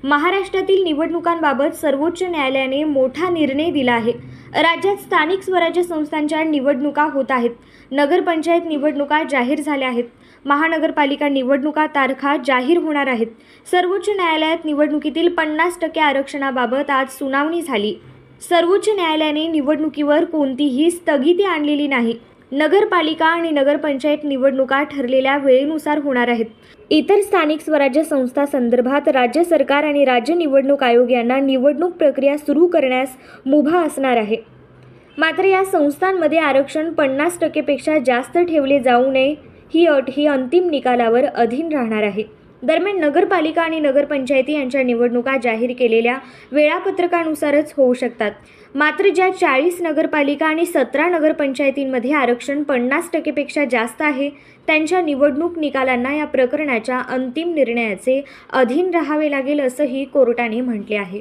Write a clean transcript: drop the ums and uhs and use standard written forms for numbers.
महाराष्ट्रातील निवडणुकांबाबत सर्वोच्च न्यायालयाने मोठा निर्णय दिला आहे। राज्यात स्थानिक स्वराज्य संस्थांच्या निवडणुका होत आहेत। नगरपंचायत निवडणुका जाहीर झाल्या आहेत। महानगरपालिका निवडणुका तारखा जाहीर होणार आहेत। सर्वोच्च न्यायालयात निवडणुकीतील 50% आरक्षणाबाबत आज सुनावणी झाली। सर्वोच्च न्यायालयाने निवडणुकीवर कोणतीही स्थगिती आणलेली नाही। नगरपालिका आणि नगरपंचायत निवडणुका ठरलेल्या वेळेनुसार होणार आहेत। इतर स्थानिक स्वराज्य संस्था संदर्भात राज्य सरकार आणि राज्य निवडणूक आयोग यांना निवडणूक प्रक्रिया सुरू करण्यास मुभा असणार आहे। मात्र या संस्थांमध्ये आरक्षण 50% पेक्षा जास्त ठेवले जाऊ नये ही अट ही अंतिम निकालावर अधीन राहणार आहे। दरम्यान नगरपालिका आणि नगरपंचायती यांच्या निवडणुका जाहीर केलेल्या वेळापत्रकानुसारच होऊ शकतात। मात्र ज्या 40 नगरपालिका आणि 17 नगरपंचायतींमध्ये आरक्षण 50% पेक्षा जास्त आहे त्यांच्या निवडणूक निकालांना या प्रकरणाच्या अंतिम निर्णयाचे अधीन राहावे लागेल असंही कोर्टाने म्हटले आहे।